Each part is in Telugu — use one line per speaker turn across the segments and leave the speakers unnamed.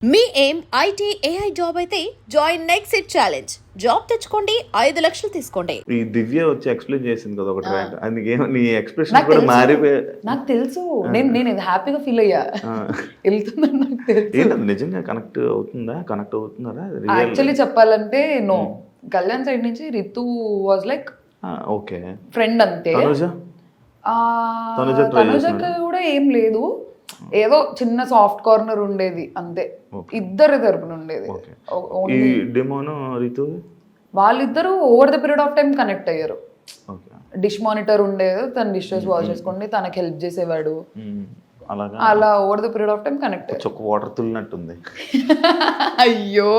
మీ ఏం ఐటీ ఏఐ జాబ్ అయితే join next it challenge. Job తెచ్చుకోండి, 5 లక్షలు తీసుకోండి.
ఈ దివ్య వచ్చి ఎక్స్ప్లెయిన్ చేసింది కదా ఒకటి రైట్, అందుకే నీ ఎక్స్ప్రెషన్
నాకు
కూడా
తెలుసు.
మారిపోయి
నాకు తెలుసు, నేను హ్యాపీగా ఫీల్ అయ్యా. వెళ్తుందని నాకు తెలుసు.
ఏంటది నిజంగా కనెక్ట్ అవుతున్నారా
యాక్చువల్లీ చెప్పాలంటే నో, కళ్యాణ్ సైడ్ నుంచి Ritu was like
okay
friend అంతే.
తనుజ
తనుజకి కూడా ఏం లేదు, ఏదో చిన్న సాఫ్ట్ కార్నర్ ఉండేది అంతే. ఇద్దరి తరపున ఉండేది.
ఈ డెమోను రితు
వాళ్ళిద్దరూ over the period of time connect అయ్యారు. డిష్ మానిటర్ ఉండేది, తన డిషెస్ వాష్ చేసుకోండి, తనకి హెల్ప్ చేసేవాడు. అలా over the period of time connect.
చొక్క వాటర్ తుల్లినట్టుంది.
అయ్యో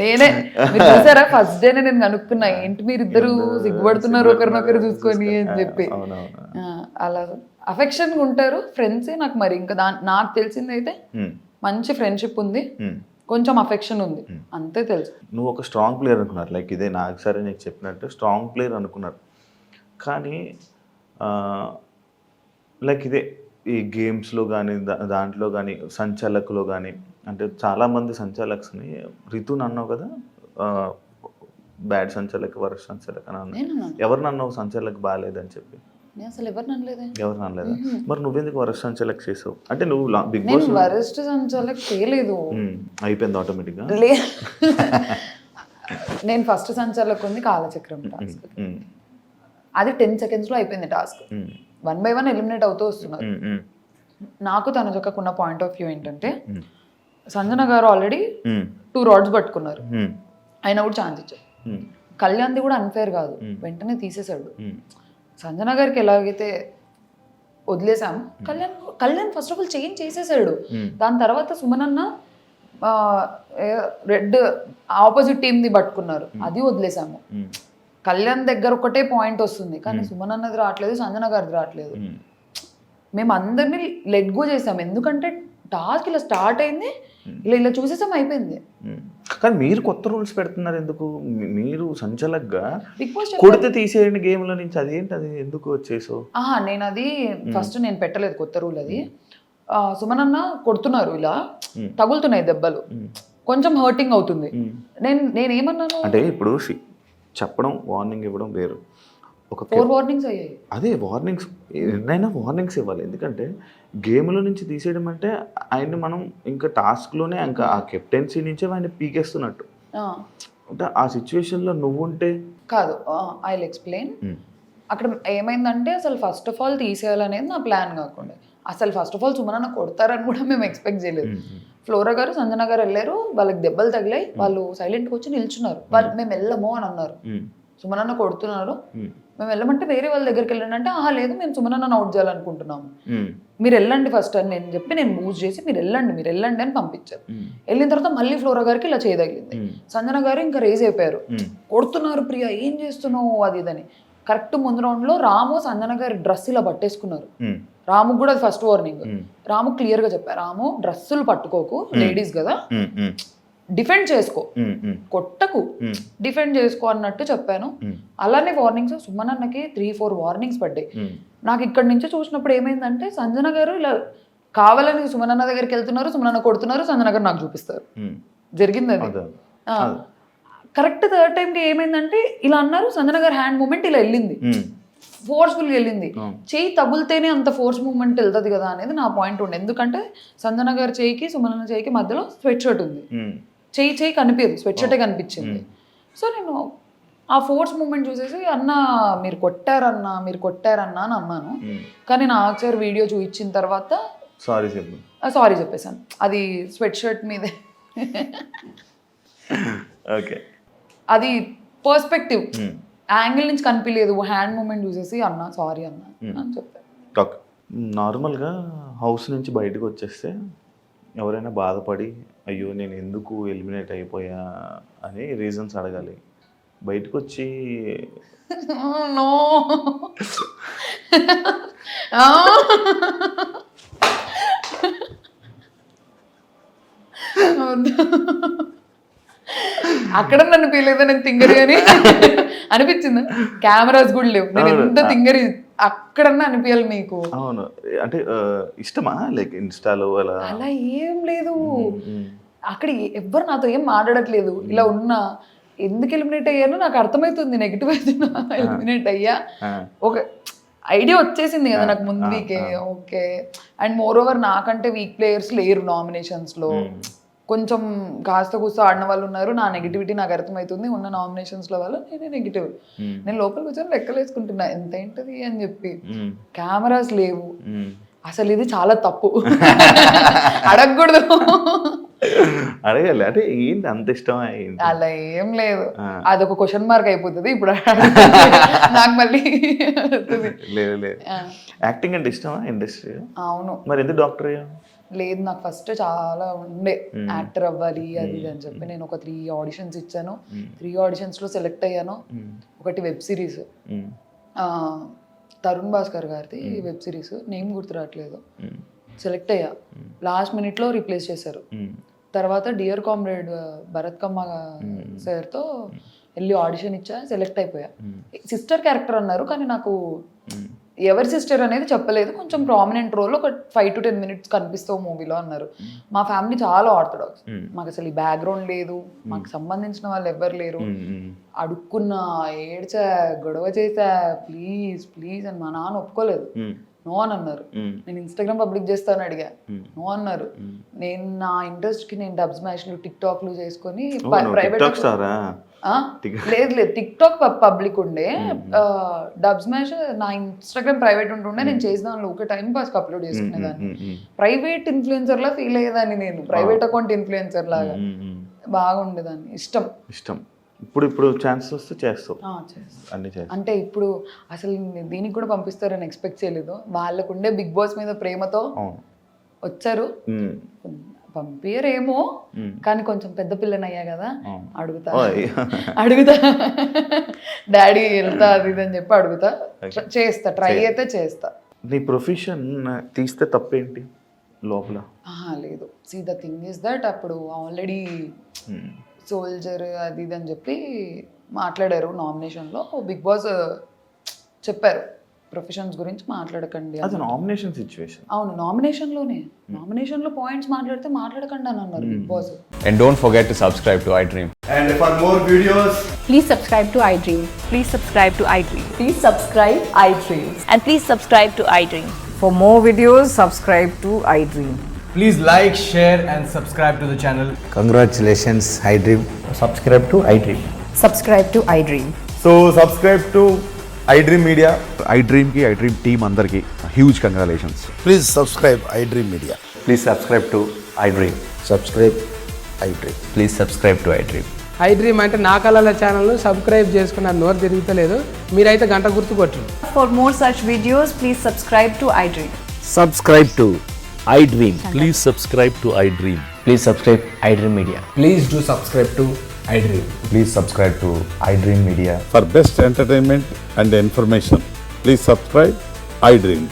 నేనే, మీరు చూసారా ఫస్ట్ డే నేను కనుక్కున్నా, ఏంటి మీరు ఇద్దరు సిగ్గుపడుతున్నారు ఒకరినొకరు చూసుకొని అని చెప్పి. అలా అఫెక్షన్ ఉంటారు ఫ్రెండ్సే. నాకు మరి ఇంకా నాకు తెలిసింది అయితే మంచి ఫ్రెండ్షిప్ ఉంది, కొంచెం అఫెక్షన్ ఉంది, అంతే తెలుసు.
నువ్వు ఒక స్ట్రాంగ్ ప్లేయర్ అనుకున్నారు, లైక్ ఇదే నాకు సరే నీకు చెప్పినట్టు స్ట్రాంగ్ ప్లేయర్ అనుకున్నారు. కానీ లైక్ ఇదే ఈ గేమ్స్లో కానీ దాంట్లో కానీ సంచాలకులో కానీ, అంటే చాలామంది సంచాలక్స్ని రితుని అన్నావు కదా, బ్యాడ్ సంచాలక్ వరస్ట్ సంచాలక్ అని అన్నావు. ఎవరిని అన్నావు సంచాలక్ బాగాలేదని చెప్పి?
అసలు ఎవరు
అనలేదా? మరి నువ్వెందుకు వరస్ట్ సంచాలక్ చేసావు? అంటే నువ్వు బిగ్
బాస్ వరస్ట్ సంచాలక్ చేయలేదు,
అయిపోయింది ఆటోమేటిక్గా.
నేను ఫస్ట్ సంచాలక్ ఉంది కాలచక్రం టాస్క్, అది 10 seconds లో అయిపోయింది టాస్క్. 1 by 1 ఎలిమినేట్ అవుతూ వస్తున్నారు. నాకు తనుజకకున్న పాయింట్ ఆఫ్ వ్యూ ఏంటంటే, సంజన గారు ఆల్రెడీ 2 rods పట్టుకున్నారు, అయినా కూడా ఛాన్స్ ఇచ్చారు. కళ్యాణ్ది కూడా అన్ఫేర్ కాదు, వెంటనే తీసేశాడు. సంజన గారికి ఎలాగైతే వదిలేసాం, Kalyan first of all change చేసేసాడు. దాని తర్వాత సుమన్ అన్న రెడ్ ఆపోజిట్ టీమ్ది పట్టుకున్నారు, అది వదిలేసాము. కళ్యాణ్ దగ్గర ఒకటే పాయింట్ వస్తుంది, కానీ సుమన్ అన్నది రావట్లేదు, సంజన గారిది రావట్లేదు. మేము అందరినీ లెట్ గో చేసాం, ఎందుకంటే టాస్క్ ఇలా స్టార్ట్ అయింది, ఇలా చూసేసాం, అయిపోయింది.
కానీ మీరు కొత్త రూల్స్ పెడుతున్నారు ఎందుకు? మీరు సంచలక్గా
బిగ్ బాస్
కొడితే తీసేయండి గేమ్లో నుంచి, అదేంటి అది ఎందుకు వచ్చేసావు?
నేను అది ఫస్ట్ నేను పెట్టలేదు కొత్త రూల్. అది సుమన్ అన్న కొడుతున్నారు, ఇలా తగులుతున్నాయి దెబ్బలు, కొంచెం హర్టింగ్ అవుతుంది. నేనేమన్నాను
అంటే ఇప్పుడు చెప్పడం వార్నింగ్ ఇవ్వడం వేరు. ఒక
4 warnings అయ్యాయి.
అదే వార్నింగ్స్, ఎన్నైనా వార్నింగ్స్ ఇవ్వాలి. ఎందుకంటే గేమ్లో నుంచి తీసేయడం అంటే ఆయన్ని మనం ఇంకా టాస్క్లోనే ఇంకా ఆ కెప్టెన్సీ నుంచే ఆయన పీకేస్తున్నట్టు. అంటే ఆ సిచ్యువేషన్లో నువ్వు ఉంటే
కాదు. I will explain. అక్కడ ఏమైందంటే, అసలు ఫస్ట్ ఆఫ్ ఆల్ తీసేయాలనేది నా ప్లాన్ కాకుండా, అసలు ఫస్ట్ ఆఫ్ ఆల్ సుమనన్న కొడతారని కూడా మేము ఎక్స్పెక్ట్ చేయలేదు. ఫ్లోరా గారు సంజన గారు వెళ్ళారు, వాళ్ళకి దెబ్బలు తగిలాయి, వాళ్ళు సైలెంట్గా వచ్చి నిల్చున్నారు. వాళ్ళు మేము వెళ్ళము అని అన్నారు. సుమనన్న కొడుతున్నారు, మేము వెళ్ళమంటే వేరే వాళ్ళ దగ్గరికి వెళ్ళండి అంటే, లేదు మేము సుమనన్న అవుట్ చేయాలనుకుంటున్నాము, మీరు వెళ్ళండి ఫస్ట్ అని నేను చెప్పి, నేను మూవ్ చేసి మీరు వెళ్ళండి అని పంపించారు. వెళ్ళిన తర్వాత మళ్ళీ ఫ్లోరా గారికి ఇలా చేయదగిలింది. సంజన గారు ఇంకా రేజ్ అయిపోయారు, కొడుతున్నారు ప్రియా ఏం చేస్తున్నావు అది ఇదని. కరెక్ట్ ముందు రౌండ్లో రాము సంజన గారి డ్రెస్ ఇలా పట్టేసుకున్నారు. రాముకు కూడా అది ఫస్ట్ వార్నింగ్. రాము క్లియర్ గా చెప్పారు, రాము డ్రెస్సులు పట్టుకోకు, లేడీస్ కదా, డిఫెండ్ చేసుకో, కొట్టకు, డిఫెండ్ చేసుకో అన్నట్టు చెప్పాను. అలానే వార్నింగ్స్ సుమన్ అన్నకి 3-4 వార్నింగ్స్ పడ్డాయి. నాకు ఇక్కడ నుంచి చూసినప్పుడు ఏమైందంటే, సంజన గారు ఇలా కావాలని సుమన్ అన్న దగ్గరికి వెళ్తున్నారు, సుమన్ అన్న కొడుతున్నారు, సంజన గారు నాకు చూపిస్తారు, జరిగింది అది. కరెక్ట్ థర్డ్ టైంకి ఏమైందంటే, ఇలా అన్నారు, సంజన గారు హ్యాండ్ మూమెంట్ ఇలా వెళ్ళింది, ఫోర్స్ఫుల్గా వెళ్ళింది. చేయి తగులుతేనే అంత ఫోర్స్ మూమెంట్ వెళ్తుంది కదా అనేది నా పాయింట్ ఉండే. ఎందుకంటే సంజన గారి చేయికి సుమన్ చేయికి మధ్యలో స్వెట్ షర్ట్ ఉంది, చేయి కనిపించదు, స్వెట్ షర్టే కనిపించింది. సో నేను ఆ ఫోర్స్ మూమెంట్ చూసేసి, అన్న మీరు కొట్టారన్నా అని అన్నాను. కానీ నా ఆక్చర్ వీడియో చూపించిన తర్వాత సారీ చెప్పేశాను, అది స్వెట్ షర్ట్ మీదే.
ఓకే,
అది పర్స్పెక్టివ్ యాంగిల్ నుంచి కనిపించలేదు, హ్యాండ్ మూమెంట్ చూసేసి అన్న సారీ అన్న అని చెప్పాను.
నార్మల్గా హౌస్ నుంచి బయటకు వచ్చేస్తే ఎవరైనా బాధపడి అయ్యో నేను ఎందుకు ఎలిమినేట్ అయిపోయా అని రీజన్స్ అడగాలి. బయటకు వచ్చి
నో అక్కడ నన్ను ఫీల్ నేను తింగరి అని అనిపించింది. కెమెరాస్ కూడా లేవు, నేను ఎంత తింగరి అక్కడన్నా అనిపించాలి మీకు.
అవును, అంటే ఇష్టమా లైక్ ఇన్స్టాలో అలా?
అలా ఏం లేదు, అక్కడ ఎవ్వరు నాతో ఏం మాట్లాడట్లేదు, ఇలా ఉన్నా ఎందుకు ఎలిమినేట్ అయ్యానో నాకు అర్థమవుతుంది, నెగిటివ్ అయితే ఎలిమినేట్ అయ్యా, ఒక ఐడియా వచ్చేసింది కదా నాకు ముందు వీకే. ఓకే, అండ్ మోర్ ఓవర్ నాకంటే వీక్ ప్లేయర్స్ లేరు నామినేషన్స్లో, కొంచెం కాస్త కూస్త ఆడిన వాళ్ళు ఉన్నారు. నా నెగిటివిటీ నాకు అర్థమవుతుంది, ఉన్న నామినేషన్స్లో వాళ్ళు నేనే నెగిటివ్. నేను లోపలికి కూర్చొని లెక్కలు వేసుకుంటున్నా ఎంత ఏంటది అని చెప్పి. కెమెరాస్ లేవు, అసలు ఇది చాలా తప్పు, అడగకూడదు.
అడగాలి అంటే ఏంటి అంత ఇష్టమా?
అలా ఏం లేదు, అదొక క్వశ్చన్ మార్క్ అయిపోతుంది ఇప్పుడు. నాకు మళ్ళీ
లేదు లేదు. యాక్టింగ్ అంటే ఇష్టమా ఇండస్ట్రీ?
అవును.
మరి ఎందుకు డాక్టర్ అయ్యా?
లేదు, నాకు ఫస్ట్ చాలా ఉండే యాక్టర్ అవ్వాలి అది ఇది అని చెప్పి. నేను ఒక 3 ఆడిషన్స్ ఇచ్చాను, 3 ఆడిషన్స్లో సెలెక్ట్ అయ్యాను. ఒకటి వెబ్ సిరీస్, తరుణ్ భాస్కర్ గారిది వెబ్ సిరీస్, నేమ్ గుర్తు రావట్లేదు. సెలెక్ట్ అయ్యా, లాస్ట్ మినిట్లో రీప్లేస్ చేశారు. తర్వాత డియర్ కామ్రేడ్ భరత్ కమ్మ సార్తో వెళ్ళి ఆడిషన్ ఇచ్చా, సెలెక్ట్ అయిపోయా. సిస్టర్ క్యారెక్టర్ అన్నారు, కానీ నాకు ఎవరి సిస్టర్ అనేది చెప్పలేదు. కొంచెం ప్రామినెంట్ రోల్, ఒక 5 to 10 minutes కనిపిస్తావు మూవీలో అన్నారు. మా ఫ్యామిలీ చాలా ఆర్థడాక్స్, మాకు అసలు ఈ బ్యాక్గ్రౌండ్ లేదు, మాకు సంబంధించిన వాళ్ళు ఎవ్వరు లేరు. అడుక్కున్నా, ఏడ్చా, గొడవ చేసా, ప్లీజ్ ప్లీజ్ అని. మా నాన్న ఒప్పుకోలేదు, నో అని అన్నారు. నేను ఇన్స్టాగ్రామ్ పబ్లిక్ చేస్తాను అడిగా, నో అన్నారు. నేను నా ఇంట్రెస్ట్కి నేను డబ్ స్మాష్లు టిక్టాక్లు చేసుకొని ప్రైవేట్, లేదు లేదు టిక్ టాక్ పబ్లిక్ ఉండే, డబ్ స్మాష్ నా ఇన్స్టాగ్రామ్ ప్రైవేట్ ఉంటుండే. నేను చేసేదాన్ని ఒక టైం పాస్కి అప్లోడ్ చేసుకునేదాన్ని. ప్రైవేట్ ఇన్ఫ్లుయెన్సర్ లా ఫీల్ అయ్యేదాన్ని నేను, ప్రైవేట్ అకౌంట్ ఇన్ఫ్లుయెన్సర్ లాగా బాగుండేదాన్ని. ఇష్టం.
ఇప్పుడు ఛాన్స్ వస్తే చేస్తావు అన్ని చేస్తావు.
అంటే ఇప్పుడు అసలు దీనికి కూడా పంపిస్తారని ఎక్స్పెక్ట్ చేయలేదు. వాళ్ళకుండే బిగ్ బాస్ మీద ప్రేమతో వచ్చారు. పంపియరేమో, కానీ కొంచెం పెద్ద పిల్లని అయ్యా కదా, అడుగుతా డాడీ వెళ్తా అది ఇది అని చెప్పి అడుగుతా, చేస్తా, ట్రై అయితే చేస్తా.
నీ ప్రొఫెషన్ తీస్తే తప్పేంటి లోపల?
లేదు, see the thing is that అప్పుడు ఆల్రెడీ సోల్జర్ అది ఇది అని చెప్పి మాట్లాడారు నామినేషన్లో. బిగ్ బాస్ చెప్పారు ప్రొఫెషన్స్ గురించి మాట్లాడకండి.
అది నామినేషన్ సిచ్యువేషన్.
అవును, నామినేషన్లో పాయింట్స్ మాట్లాడకండి అని అన్నారు big boss.
And don't forget to subscribe to iDream.
And for more videos,
please subscribe to iDream.
Please subscribe to iDream.
Please subscribe iDream.
And please subscribe to iDream.
For more videos, subscribe to iDream.
please like, share and subscribe to the channel.
Congratulations, iDream.
Subscribe to iDream.
Subscribe to iDream.
So subscribe to iDream Media. iDream team andarki huge congratulations.
Please subscribe iDream Media.
Please subscribe to iDream.
Subscribe iDream.
Please subscribe to iDream.
iDream అంటే నా కళల ఛానల్ను సబ్స్క్రైబ్ చేసుకున్న నోరు తిరుగుతలేదు, మీరైతే గంట గుర్తు కొట్టండి.
For more such videos, please subscribe to iDream.
Subscribe to iDream.
Please subscribe to iDream.
Please subscribe iDream Media.
Please do subscribe to iDream.
Please subscribe to iDream Media.
For best entertainment and information, please subscribe iDream.